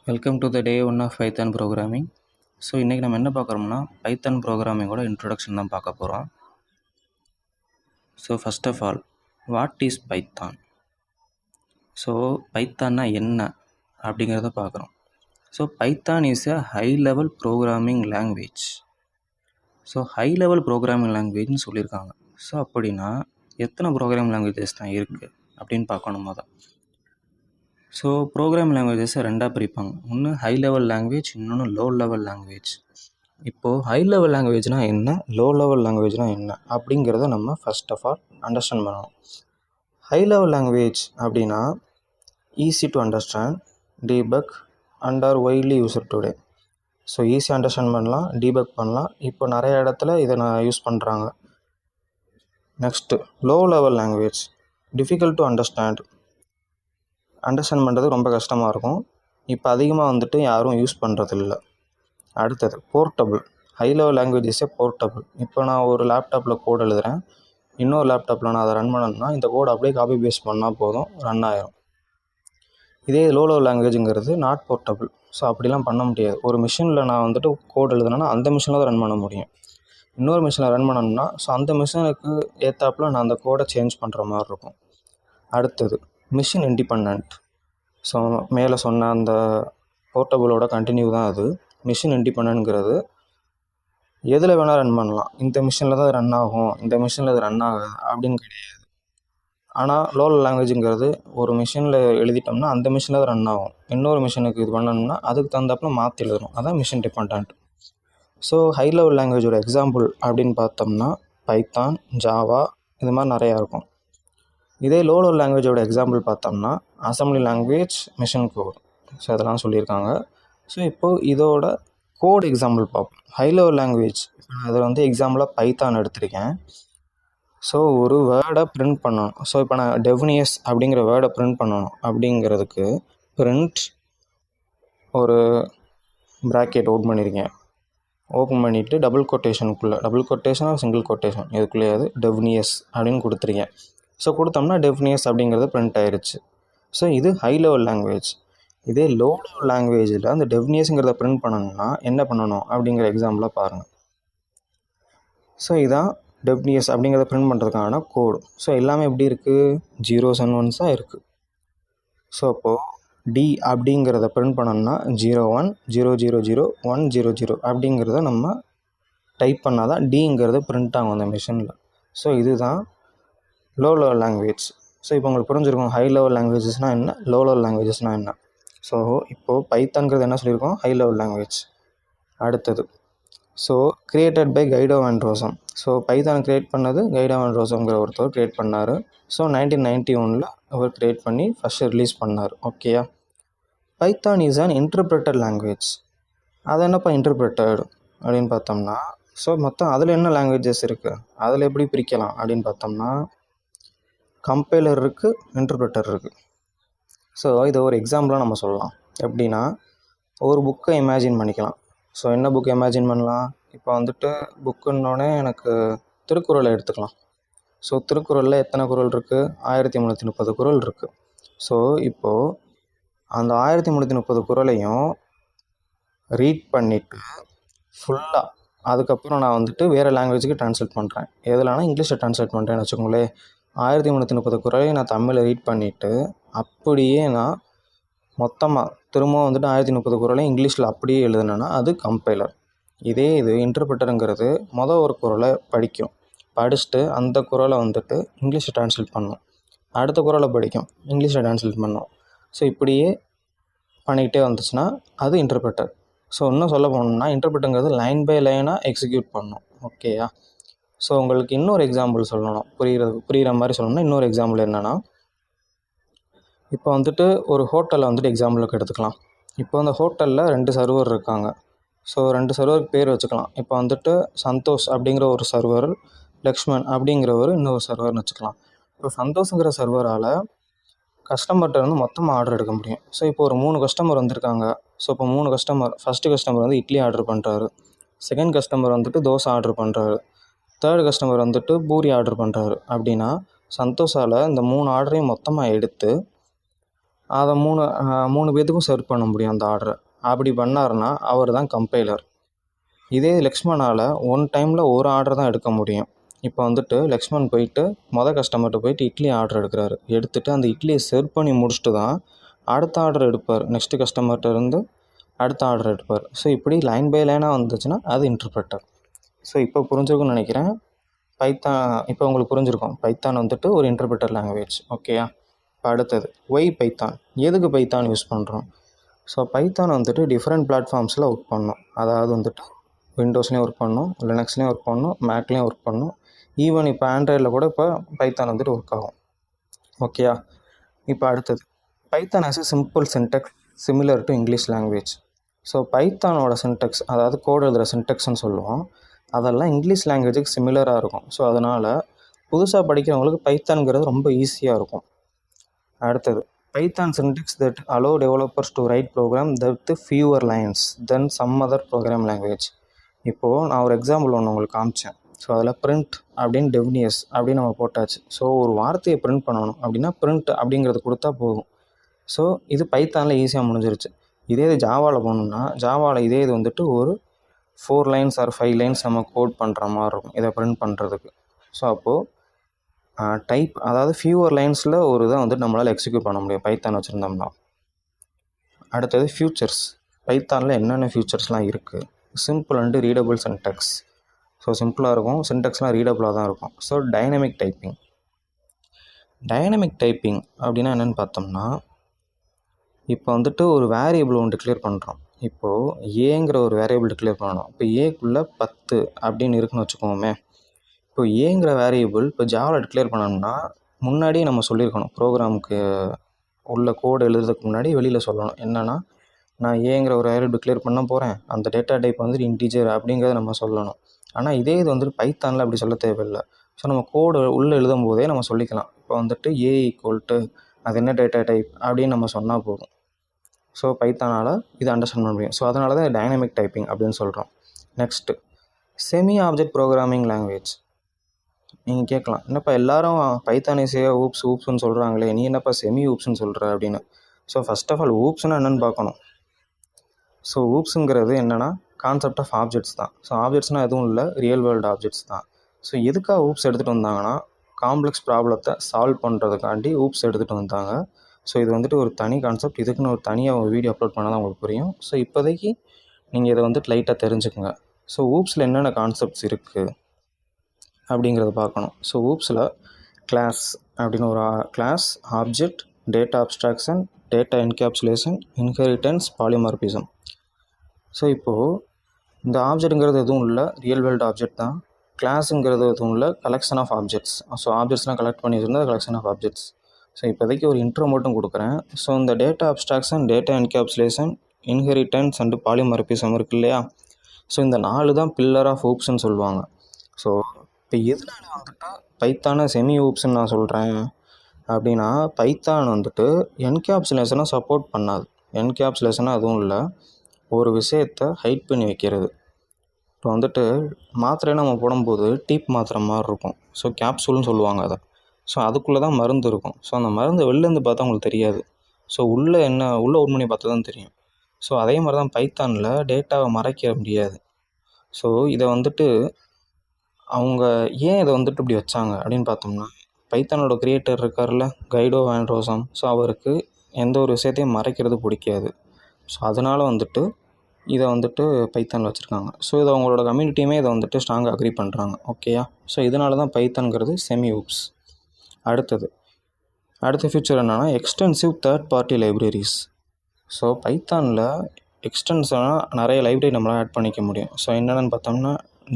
Welcome to the day one of Python programming. So இன்றைக்கி நம்ம என்ன பார்க்குறோம்னா பைத்தான் ப்ரோக்ராமிங்கோட இன்ட்ரொடக்ஷன் தான் பார்க்க போகிறோம். So first of all, what is Python? So பைத்தான்னா என்ன அப்படிங்கிறத பார்க்குறோம். So Python is a high level programming language. So high level programming லாங்குவேஜ்னு சொல்லியிருக்காங்க. ஸோ அப்படின்னா எத்தனை ப்ரோக்ராமிங் லாங்குவேஜஸ் தான் இருக்குது அப்படின்னு பார்க்கணும் தான். ஸோ ப்ரோக்ராம் லாங்குவேஜஸை ரெண்டாக பிரிப்பாங்க. ஒன்று ஹை லெவல் லாங்குவேஜ், இன்னொன்று லோ லெவல் லாங்குவேஜ். இப்போது ஹை லெவல் லாங்குவேஜ்னால் என்ன, லோ லெவல் லாங்குவேஜ்னால் என்ன அப்படிங்கிறத நம்ம ஃபஸ்ட் ஆஃப் ஆல் அண்டர்ஸ்டாண்ட் பண்ணணும். ஹை லெவல் லாங்குவேஜ் அப்படின்னா easy to understand, debug and are widely used today. So ஈஸியாக அண்டர்ஸ்டாண்ட் பண்ணலாம், டீபக் பண்ணலாம். இப்போ நிறைய இடத்துல இதை நான் யூஸ் பண்ணுறாங்க. Next low level language, difficult to understand பண்ணுறது ரொம்ப கஷ்டமாக இருக்கும். இப்போ அதிகமாக யாரும் யூஸ் பண்ணுறதில்ல. அடுத்தது போர்ட்டபுள். ஹை லெவல் லாங்குவேஜஸே போர்ட்டபுள். இப்போ நான் ஒரு லேப்டாப்பில் கோட் எழுதுகிறேன், இன்னொரு லேப்டாப்பில் நான் அதை ரன் பண்ணணும்னா இந்த கோட் அப்படியே காப்பி பேஸ்ட் பண்ணால் போதும், ரன் ஆயிரும். இதே லோ லெவல் லாங்குவேஜுங்கிறது நாட் போர்ட்டபுள். ஸோ அப்படிலாம் பண்ண முடியாது. ஒரு மிஷினில் நான் கோட் எழுதுனேன்னா அந்த மிஷினில் தான் ரன் பண்ண முடியும். இன்னொரு மிஷினில் ரன் பண்ணணும்னா ஸோ அந்த மிஷினுக்கு ஏற்றாப்புல நான் அந்த கோடை சேஞ்ச் பண்ணுற மாதிரி இருக்கும். அடுத்தது மிஷின் இண்டிபெண்ட். ஸோ மேலே சொன்ன அந்த போர்ட்டபுளோட கண்டினியூ தான் அது. மிஷின் இண்டிபெண்ட்ங்கிறது எதில் வேணால் ரன் பண்ணலாம். இந்த மிஷினில் தான் ரன் ஆகும், இந்த மிஷினில் அது ரன் ஆகாது அப்படின்னு கிடையாது. ஆனால் லோ லாங்குவேஜுங்கிறது ஒரு மிஷினில் எழுதிட்டோம்னா அந்த மிஷினில் தான் ரன் ஆகும். இன்னொரு மிஷினுக்கு இது பண்ணணும்னா அதுக்கு தகுந்தாப்புல மாற்றி எழுதணும். அதான் machine depend. So high level லாங்குவேஜோட எக்ஸாம்பிள் அப்படின்னு பார்த்தோம்னா பைத்தான், ஜாவா, இது மாதிரி நிறையா இருக்கும். இதே லோ லெவல் லாங்குவேஜோட எக்ஸாம்பிள் பார்த்தோம்னா assembly language, machine code. So அதெல்லாம் சொல்லியிருக்காங்க. ஸோ இப்போது இதோட கோட் எக்ஸாம்பிள் பார்ப்போம். ஹை லெவல் லாங்குவேஜ் அதில் எக்ஸாம்பிளாக பைத்தான் எடுத்திருக்கேன். ஸோ ஒரு வேர்டை பிரிண்ட் பண்ணணும். ஸோ இப்போ நான் டெஃபினியஸ் அப்படிங்கிற வேர்டை பிரிண்ட் பண்ணணும். அப்படிங்கிறதுக்கு பிரிண்ட் ஒரு ப்ராக்கெட் ஓப்பன் பண்ணியிருக்கேன். ஓப்பன் பண்ணிவிட்டு டபுள் கொட்டேஷன் சிங்கிள் கொட்டேஷன் இதுக்குள்ளேயாவது டெஃபினியஸ் அப்படின்னு கொடுத்துருக்கேன். ஸோ கொடுத்தோம்னா டெஃபினியஸ் அப்படிங்கிறது பிரிண்ட் ஆயிடுச்சு. ஸோ இது ஹை லெவல் லாங்குவேஜ். இதே லோ லெவல் லாங்குவேஜில் அந்த டெஃபினியஸுங்கிறத பிரிண்ட் பண்ணணும்னா என்ன பண்ணணும் அப்படிங்கிற எக்ஸாம்பிளாக பாருங்கள். ஸோ இதான் டெஃபினியஸ் அப்படிங்கிறத பிரிண்ட் பண்ணுறதுக்கான கோடு. ஸோ எல்லாமே எப்படி இருக்குது, 0s and 1s இருக்குது. ஸோ அப்போது டி அப்படிங்கிறத பிரிண்ட் பண்ணணும்னா 01 000 100 அப்படிங்கிறத நம்ம டைப் பண்ணால் தான் டிங்கிறது பிரிண்ட் ஆகும் அந்த மிஷினில். ஸோ இதுதான் லோ லெவல் லாங்குவேஜ். ஸோ இப்போ உங்களுக்கு புரிஞ்சிருக்கும் ஹை லெவல் லாங்குவேஜஸ்னால் என்ன, லோ லெவல் லாங்குவேஜஸ்னால் என்ன. ஸோ இப்போது பைத்தான்கிறது என்ன சொல்லியிருக்கோம், ஹை லெவல் லாங்குவேஜ். அடுத்தது ஸோ கிரியேட்டட் பை கைடோ வான் ரோசம். ஸோ பைத்தான் கிரியேட் பண்ணது கைடோ வான் ரோசம்ங்கிற ஒருத்தர் கிரியேட் பண்ணார். ஸோ 1991 அவர் கிரியேட் பண்ணி ஃபஸ்ட்டு ரிலீஸ் பண்ணார். ஓகேயா. Python is an interpreted language. அது என்னப்பா இன்டர்பிரட்டட் அப்படின்னு பார்த்தோம்னா ஸோ மொத்தம் அதில் என்ன லாங்குவேஜஸ் இருக்குது, அதில் எப்படி பிரிக்கலாம் அப்படின்னு பார்த்தோம்னா கம்பைலர் இருக்குது, இன்டர்பிரட்டர் இருக்குது. ஸோ இதை ஒரு எக்ஸாம்பிளாக நம்ம சொல்லலாம். எப்படின்னா ஒரு புக்கை இமேஜின் பண்ணிக்கலாம். ஸோ என்ன புக்கை இமேஜின் பண்ணலாம், இப்போ புக்குன்னொடனே எனக்கு திருக்குறளை எடுத்துக்கலாம். ஸோ திருக்குறளில் எத்தனை குறள் இருக்குது, 1330 குறள் இருக்குது. ஸோ இப்போது அந்த 1330 குறளையும் ரீட் பண்ணிவிட்டு ஃபுல்லாக அதுக்கப்புறம் நான் வேறு லாங்குவேஜுக்கு ட்ரான்ஸ்லேட் பண்ணுறேன். எதுலனா இங்கிலீஷில் ட்ரான்ஸ்லேட் பண்ணுறேன்னு வச்சுக்கோங்களேன். 1330 குறளையும் நான் தமிழில் ரீட் பண்ணிவிட்டு அப்படியே நான் மொத்தமாக திரும்பவும் 1330 குறளையும் இங்கிலீஷில் அப்படியே எழுதுனேன்னா அது கம்பைலர். இதே இது இன்டர்பிரட்டருங்கிறது ஒரு குறளை படிச்சுட்டு அந்த குறளை இங்கிலீஷில் ட்ரான்ஸ்லேட் பண்ணணும், அடுத்த குறளை படிக்கும், இங்கிலீஷில் ட்ரான்ஸ்லேட் பண்ணணும். ஸோ இப்படியே பண்ணிக்கிட்டே வந்துச்சுன்னா அது இன்டர்பிரட்டர். ஸோ இன்னும் சொல்ல போனோம்னா இன்டர்பிரட்டருங்கிறது லைன் பை லைனாக எக்ஸிக்யூட் பண்ணணும். ஓகேயா. ஸோ உங்களுக்கு இன்னொரு எக்ஸாம்பிள் சொல்லணும், புரிகிற மாதிரி சொல்லணும்னா இன்னொரு எக்ஸாம்பிள் என்னென்னா இப்போ ஒரு ஹோட்டலில் எக்ஸாம்பிளுக்கு எடுத்துக்கலாம். இப்போ அந்த ஹோட்டலில் 2 சர்வர் இருக்காங்க. ஸோ 2 சர்வருக்கு பேர் வச்சுக்கலாம். இப்போ சந்தோஷ் அப்படிங்கிற ஒரு சர்வர், லக்ஷ்மண் அப்படிங்கிறவர் இன்னொரு சர்வர்னு வச்சுக்கலாம். இப்போ சந்தோஷங்கிற சர்வரால் கஸ்டமர்கிட்ட மொத்தமாக ஆர்டர் எடுக்க முடியும். ஸோ இப்போ ஒரு 3 கஸ்டமர் வந்திருக்காங்க. ஸோ இப்போ 3 customer, first customer idli order பண்ணுறாரு, செகண்ட் கஸ்டமர் தோசை ஆர்டர் பண்ணுறாரு, தேர்ட் கஸ்டமர் பூரி ஆர்டர் பண்ணுறாரு. அப்படின்னா சந்தோஷால் இந்த 3 ஆர்டரையும் மொத்தமாக எடுத்து அதை 3 பேத்துக்கும் சர்வ் பண்ண முடியும் அந்த ஆர்டரை. அப்படி பண்ணாருன்னா அவர் தான் கம்பைலர். இதே லக்ஷ்மணால் ஒன் டைமில் ஒரு ஆர்டர் தான் எடுக்க முடியும். இப்போ வந்துட்டு லக்ஷ்மண் போயிட்டு கஸ்டமர்கிட்ட போயிட்டு இட்லி ஆர்டர் எடுக்கிறாரு. எடுத்துகிட்டு அந்த இட்லியை சர்வ் பண்ணி முடிச்சுட்டு தான் அடுத்த ஆர்டர் எடுப்பார். நெக்ஸ்ட்டு கஸ்டமர்கிட்ட இருந்து அடுத்த ஆர்டர் எடுப்பார். ஸோ இப்படி லைன் பை லைனாக வந்துச்சுன்னா அது இன்டர்பிரட்டர். ஸோ இப்போ புரிஞ்சிருக்கும்னு நினைக்கிறேன். இப்போ உங்களுக்கு புரிஞ்சிருக்கும். பைத்தான் வந்துட்டு ஒரு இன்டர்பிரட்டர் லாங்குவேஜ். ஓகேயா? இப்போ அடுத்தது ஒய் பைத்தான். எதுக்கு பைத்தான் யூஸ் பண்ணுறோம்? ஸோ பைத்தான் வந்துட்டு டிஃப்ரெண்ட் பிளாட்ஃபார்ம்ஸில் ஒர்க் பண்ணணும். அதாவது வந்துட்டு விண்டோஸ்லேயும் ஒர்க் பண்ணணும், லினக்ஸ்லேயும் ஒர்க் பண்ணணும், மேக்லேயும் ஒர்க் பண்ணணும். ஈவன் இப்போ ஆண்ட்ராய்டில் கூட இப்போ பைத்தான் வந்துட்டு ஒர்க் ஆகும். ஓகேயா? இப்போ அடுத்தது Python as a simple syntax similar to English language. So பைத்தானோட சின்டெக்ஸ், அதாவது கோடு எழுதுகிற சின்டெக்ஸ்ன்னு சொல்லுவோம், அதெல்லாம் இங்கிலீஷ் லாங்குவேஜுக்கு சிமிலராக இருக்கும். ஸோ அதனால் புதுசாக படிக்கிறவங்களுக்கு பைத்தான்ங்கிறது ரொம்ப ஈஸியாக இருக்கும். அடுத்தது Python syntax that allow developers to write program that fewer lines then some other program language. இப்போது நான் ஒரு எக்ஸாம்பிள் ஒன்று உங்களுக்கு காமிச்சேன். ஸோ அதில் பிரிண்ட் அப்படின்னு டெஃபினியஸ் அப்படின்னு நம்ம போட்டாச்சு. ஸோ ஒரு வார்த்தையை பிரிண்ட் பண்ணணும் அப்படின்னா பிரிண்ட் அப்படிங்கிறது கொடுத்தா போதும். ஸோ இது பைத்தானில் ஈஸியாக முடிஞ்சிருச்சு. இதே இது ஜாவாவில் போகணுன்னா ஜாவாவில் இதே இது வந்துட்டு ஒரு 4 லைன்ஸ் ஆர் 5 லைன்ஸ் நம்ம கோட் பண்ணுற மாதிரி இருக்கும் இதை பிரிண்ட் பண்ணுறதுக்கு. ஸோ அப்போது டைப், அதாவது ஃபியூவர் லைன்ஸில் ஒரு இதை வந்துட்டு நம்மளால் எக்ஸிக்யூட் பண்ண முடியும் பைத்தான் வச்சுருந்தோம்னா. அடுத்தது ஃபியூச்சர்ஸ். பைத்தானில் என்னென்ன ஃபியூச்சர்ஸ்லாம் இருக்குது? Simple and readable Sintex. So சிம்பிளாக இருக்கும், சின்டெக்ஸ்லாம் ரீடபுளாக தான் இருக்கும். So dynamic typing. Dynamic typing அப்படின்னா என்னென்னு பார்த்தோம்னா, இப்போ வந்துட்டு ஒரு வேரியபிள் ஒன்று டிக்ளேர் பண்ணுறோம். இப்போது ஏங்கிற ஒரு வேரியபிள் டிக்ளேர் பண்ணணும். இப்போ ஏக்குள்ளே 10 அப்படின்னு இருக்குன்னு வச்சுக்கோமே. இப்போ ஏங்கிற வேரியபிள் இப்போ ஜாவாவில் டிக்ளேர் பண்ணோம்னா முன்னாடியே நம்ம சொல்லியிருக்கணும். ப்ரோக்ராமுக்கு உள்ள கோடு எழுதுறதுக்கு முன்னாடி வெளியில் சொல்லணும். என்னென்னா, நான் ஏங்கிற ஒரு வேரியபிள் டிக்ளேர் பண்ண போகிறேன், அந்த டேட்டா டைப் வந்துட்டு இன்டிஜர் அப்படிங்கிறத நம்ம சொல்லணும். ஆனால் இதே இது வந்துட்டு பைத்தானில் அப்படி சொல்ல தேவையில்லை. ஸோ நம்ம கோடு உள்ளே எழுதும் போதே நம்ம சொல்லிக்கலாம். இப்போ வந்துட்டு ஏ ஈக்குவல் அது என்ன டேட்டா டைப் அப்படின்னு நம்ம சொன்னால் போதும். ஸோ பைத்தானால் இது அண்டர்ஸ்டாண்ட் பண்ண முடியும். ஸோ அதனால தான் டைனமிக் டைப்பிங் அப்படின்னு சொல்கிறோம். Next semi object programming language. நீங்கள் கேட்கலாம், என்னப்பா எல்லாரும் பைத்தான் ஈஸியாக ஊப்ஸ்ன்னு சொல்கிறாங்களே, நீ என்னப்பா செமி ஊப்ஸ்ன்னு சொல்கிற அப்படின்னு. ஸோ ஃபஸ்ட் ஆஃப் ஆல் ஊப்ஸ்னால் என்னென்னு பார்க்கணும். ஸோ ஊப்ஸுங்கிறது என்னென்னா கான்செப்ட் ஆஃப் ஆப்ஜெக்ட்ஸ் தான். ஸோ ஆப்ஜெக்ட்ஸ்னால் எதுவும் இல்லை, ரியல் வேர்ல்டு ஆப்ஜெக்ட்ஸ் தான். ஸோ எதுக்காக ஊப்ஸ் எடுத்துகிட்டு வந்தாங்கன்னா, காம்ப்ளெக்ஸ் ப்ராப்ளத்தை சால்வ் பண்ணுறதுக்காண்டி ஊப்ஸ் எடுத்துகிட்டு வந்தாங்க. ஸோ இது வந்துட்டு ஒரு தனி கான்செப்ட். இதுக்குன்னு ஒரு தனியாக ஒரு வீடியோ அப்லோட் பண்ணால் தான் உங்களுக்கு புரியும். ஸோ இப்போதைக்கு நீங்கள் இதை வந்துட்டு லைட்டாக தெரிஞ்சுக்கோங்க. ஸோ ஊப்ஸில் என்னென்ன கான்செப்ட்ஸ் இருக்குது அப்படிங்கிறத பார்க்கணும். ஸோ ஊப்ஸில் கிளாஸ் அப்படின்னு ஒரு class, object, data abstraction, data encapsulation, inheritance, polymorphism. So இப்போது இந்த ஆப்ஜெக்ட்டுங்கிறது எதுவும் இல்லை, ரியல் வேர்ல்டு ஆப்ஜெக்ட் தான். கிளாஸுங்கிறது எதுவும் இல்லை, கலெக்ஷன் ஆஃப் ஆப்ஜெக்ட்ஸ். ஸோ ஆப்ஜெக்ட்ஸ்லாம் கலெக்ட் பண்ணி வச்சுருந்தா கலெக்ஷன் ஆஃப் ஆப்ஜெக்ட்ஸ். ஸோ இப்போதைக்கு ஒரு இன்ட்ரோ மட்டும் கொடுக்குறேன். ஸோ இந்த data abstraction, data encapsulation, inheritance and polymorphism இருக்கு இல்லையா? ஸோ இந்த 4 தான் பில்லர் ஆஃப் ஊப்ஸ்ன்னு சொல்லுவாங்க. ஸோ இப்போ எதனால வந்துட்டு பைத்தானை செமி ஊப்ஸ்ன்னு நான் சொல்கிறேன் அப்படின்னா, பைத்தான் வந்துட்டு என்கேப்சுலேஷனை சப்போர்ட் பண்ணாது. என்கேப்சுலேஷனாக எதுவும் இல்லை, ஒரு விஷயத்தை ஹைட் பண்ணி வைக்கிறது. இப்போ வந்துட்டு மாத்திரை நம்ம போடும்போது டீப் மாத்திரை மாதிரி இருக்கும். ஸோ கேப்சூல்னு சொல்லுவாங்க அதை. ஸோ அதுக்குள்ளே தான் மருந்து இருக்கும். ஸோ அந்த மருந்து வெளிலேருந்து பார்த்தா உங்களுக்கு தெரியாது. ஸோ உள்ளே ஓப்பன் பண்ணி பார்த்தா தான் தெரியும். ஸோ அதே மாதிரி தான் பைத்தானில் டேட்டாவை மறைக்க முடியாது. ஸோ இதை வந்துட்டு அவங்க ஏன் இதை வந்துட்டு இப்படி வச்சாங்க அப்படின்னு பார்த்தோம்னா, பைத்தானோட கிரியேட்டர் இருக்கார்ல, கைடோ வான் ரோசம். ஸோ அவருக்கு எந்த ஒரு விஷயத்தையும் மறைக்கிறது பிடிக்காது. ஸோ அதனால் வந்துட்டு இதை வந்துட்டு பைத்தானில் வச்சுருக்காங்க. ஸோ இதை அவங்களோட கம்யூனிட்டியுமே இதை வந்துட்டு ஸ்ட்ராங்காக அக்ரி பண்ணுறாங்க. ஓகேயா? ஸோ இதனால தான் பைத்தான்ங்கிறது செமி ஊப்ஸ். அடுத்த ஃபியூச்சர் என்னென்னா extensive third party libraries. So பைத்தானில் எக்ஸ்டென்ஷனாக நிறைய லைப்ரரி நம்மளால் ஆட் பண்ணிக்க முடியும். ஸோ என்னென்னு பார்த்தோம்னா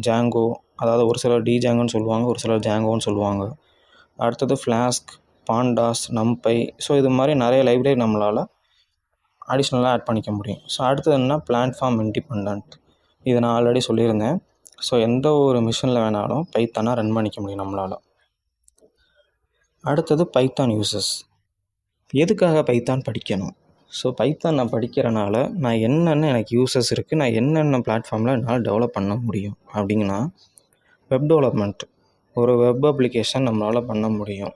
ஜாங்கோ, அதாவது ஒரு சிலர் டிஜாங்கோன்னு சொல்லுவாங்க, ஒரு சிலர் ஜாங்கோன்னு சொல்லுவாங்க. அடுத்தது ஃப்ளாஸ்க், பாண்டாஸ், நம்பை. ஸோ இது மாதிரி நிறைய லைப்ரரி நம்மளால் அடிஷ்னலாக ஆட் பண்ணிக்க முடியும். ஸோ அடுத்தது என்ன, பிளாட்ஃபார்ம் இண்டிபெண்டன்ட். இதை நான் ஆல்ரெடி சொல்லியிருந்தேன். ஸோ எந்த ஒரு மிஷினில் வேணாலும் பைத்தானை ரன் பண்ணிக்க முடியும் நம்மளால். அடுத்தது பைத்தான் யூசஸ். எதுக்காக பைத்தான் படிக்கணும்? ஸோ பைத்தான் நான் படிக்கிறனால நான் என்னென்ன எனக்கு யூசஸ் இருக்குது, நான் என்னென்ன பிளாட்ஃபார்மில் என்னால் டெவலப் பண்ண முடியும் அப்படிங்கன்னா, வெப் டெவலப்மெண்ட், ஒரு வெப் அப்ளிகேஷன் நம்மளால் பண்ண முடியும்.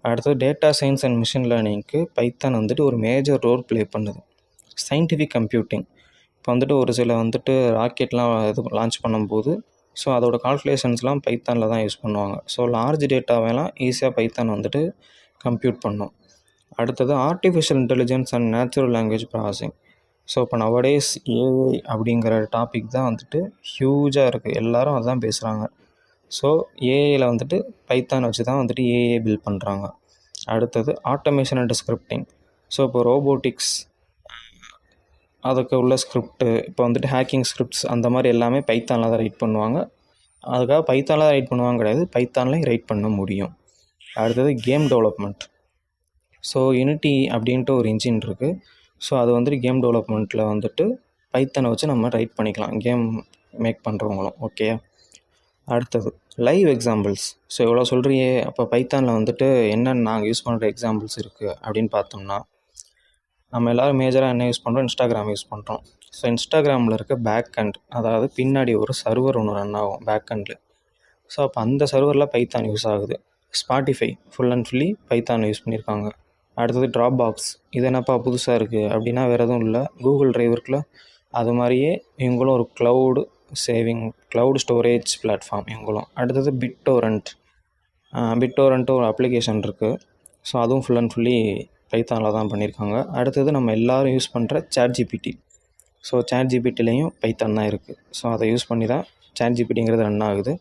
அடுத்தது டேட்டா சயின்ஸ் அண்ட் மிஷின் லேர்னிங்க்கு பைத்தான் வந்துட்டு ஒரு மேஜர் ரோல் ப்ளே பண்ணுது. சயின்டிஃபிக் கம்ப்யூட்டிங் இப்போ வந்துட்டு ஒரு சில வந்துட்டு ராக்கெட்லாம் இது லான்ச் பண்ணும்போது ஸோ அதோட கால்குலேஷன்ஸ்லாம் பைத்தானில் தான் யூஸ் பண்ணுவாங்க. ஸோ லார்ஜ் டேட்டாவெல்லாம் ஈஸியாக பைத்தான் வந்துட்டு கம்ப்யூட் பண்ணும். அடுத்தது artificial intelligence and natural language processing. So இப்போ நவடேஸ் ஏஐ அப்படிங்கிற டாபிக் தான் வந்துட்டு ஹியூஜாக இருக்குது, எல்லோரும் அதுதான் பேசுகிறாங்க. ஸோ ஏஐயில் வந்துட்டு பைத்தான் வச்சு தான் வந்துட்டு ஏஐ பில்ட் பண்ணுறாங்க. அடுத்தது ஆட்டோமேஷன் அண்ட் ஸ்கிரிப்டிங். ஸோ இப்போ ரோபோட்டிக்ஸ் அதுக்கு உள்ள ஸ்கிரிப்ட்டு இப்போ வந்துட்டு ஹேக்கிங் ஸ்கிரிப்ட்ஸ் அந்த மாதிரி எல்லாமே பைத்தானில் தான் ரைட் பண்ணுவாங்க. அதுக்காக பைத்தானில் தான் ரைட் பண்ணுவாங்க கிடையாது, பைத்தான்லேயும் ரைட் பண்ண முடியும். அடுத்தது கேம் டெவலப்மெண்ட். ஸோ யூனிட்டி அப்படின்ட்டு ஒரு இன்ஜின் இருக்குது. ஸோ அது வந்துட்டு கேம் டெவலப்மெண்ட்டில் வந்துட்டு பைத்தானை வச்சு நம்ம ரைட் பண்ணிக்கலாம், கேம் மேக் பண்ணுறவங்களும். ஓகே. அடுத்தது லைவ் எக்ஸாம்பிள்ஸ். ஸோ எவ்வளோ சொல்கிறியே, அப்போ பைத்தானில் வந்துட்டு என்னென்ன நாங்கள் யூஸ் பண்ணுற எக்ஸாம்பிள்ஸ் இருக்குது அப்படின்னு பார்த்தோம்னா, நம்ம எல்லோரும் மேஜராக என்ன யூஸ் பண்ணுறோம், இன்ஸ்டாகிராம் யூஸ் பண்ணுறோம். ஸோ இன்ஸ்டாகிராமில் இருக்க பேக் அண்ட், அதாவது பின்னாடி ஒரு சர்வர் ஒன்று ரன் ஆகும் பேக் அண்டில். ஸோ அப்போ அந்த சர்வரில் பைத்தான் யூஸ் ஆகுது. Spotify full and fully Python use பண்ணியிருக்காங்க. அடுத்தது ட்ராப் பாக்ஸ். இது என்னப்பா புதுசாக இருக்குது அப்படின்னா வேறு எதுவும் இல்லை, கூகுள் ட்ரைவ் இருக்குல்ல அது மாதிரியே இவங்களும் ஒரு க்ளவுடு க்ளவுட் ஸ்டோரேஜ் பிளாட்ஃபார்ம் இவங்களும். அடுத்தது பிட்டோரண்ட்டு ஒரு அப்ளிகேஷன் இருக்குது. ஸோ அதுவும் ஃபுல் அண்ட் ஃபுல்லி பைத்தானில் தான் பண்ணியிருக்காங்க. அடுத்தது நம்ம எல்லோரும் யூஸ் பண்ணுற ChatGPT. ஸோ ChatGPTலேயும் பைத்தான் தான் இருக்குது. ஸோ அதை யூஸ் பண்ணி தான் ChatGPTங்கிறது ரன் ஆகுது.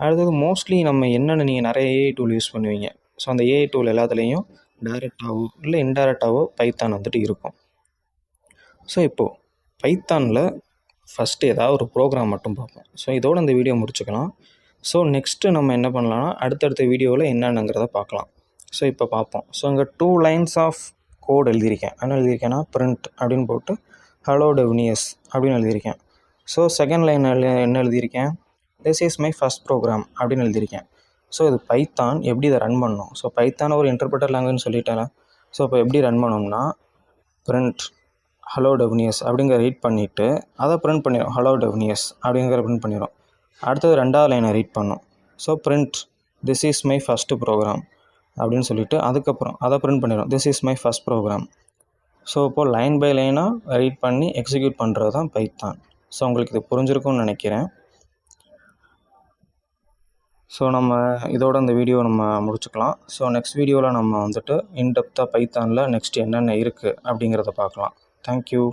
அடுத்தது மோஸ்ட்லி நம்ம என்னென்ன நீங்கள் நிறைய ஏஐ டூல் யூஸ் பண்ணுவீங்க. ஸோ அந்த ஏஐ டூல் எல்லாத்துலேயும் டைரெக்டாகவோ இல்லை இன்டைரக்டாகவோ பைத்தான் வந்துட்டு இருக்கும். ஸோ இப்போது பைத்தானில் ஃபஸ்ட்டு ஏதாவது ஒரு ப்ரோக்ராம் மட்டும் பார்ப்போம். ஸோ இதோடு இந்த வீடியோ முடிச்சுக்கலாம். ஸோ நெக்ஸ்ட்டு நம்ம என்ன பண்ணலாம்னா அடுத்தடுத்த வீடியோவில் என்னென்னங்கிறத பார்க்கலாம். ஸோ இப்போ பார்ப்போம். ஸோ இங்கே 2 lines ஆஃப் கோட் எழுதியிருக்கேன். என்ன எழுதியிருக்கேன்னா print அப்படின்னு போட்டு hello devnius அப்படின்னு எழுதியிருக்கேன். ஸோ செகண்ட் லைன் என்ன எழுதியிருக்கேன், this is my first program அப்படின்னு எழுதியிருக்கேன். ஸோ இது பைத்தான் எப்படி இதை ரன் பண்ணணும். ஸோ பைத்தான ஒரு இன்டர்பிரட்டர் லாங்குவேஜ்னு சொல்லிட்டேன். ஸோ இப்போ எப்படி ரன் பண்ணோம்னா print hello devnius அப்படிங்கிற ரீட் பண்ணிவிட்டு அதை பிரிண்ட் பண்ணிடும், hello devnius அப்படிங்கிற பிரிண்ட் பண்ணிடும். அடுத்தது 2வது லைனை ரீட் பண்ணும். So print this is my first program அப்படின்னு சொல்லிவிட்டு அதுக்கப்புறம் அதை பிரிண்ட் பண்ணிடும், this is my first program. So இப்போது லைன் பை லைனாக ரீட் பண்ணி எக்ஸிக்யூட் பண்ணுறது தான் பைத்தான். ஸோ உங்களுக்கு இது புரிஞ்சிருக்கும்னு நினைக்கிறேன். ஸோ நம்ம இதோட இந்த வீடியோ நம்ம முடிச்சுக்கலாம். ஸோ நெக்ஸ்ட் வீடியோவில் நம்ம வந்துட்டு இன்டெப்த்தாக பைத்தானில் நெக்ஸ்ட் என்னென்ன இருக்குது அப்படிங்கிறத பார்க்கலாம். தேங்க்யூ.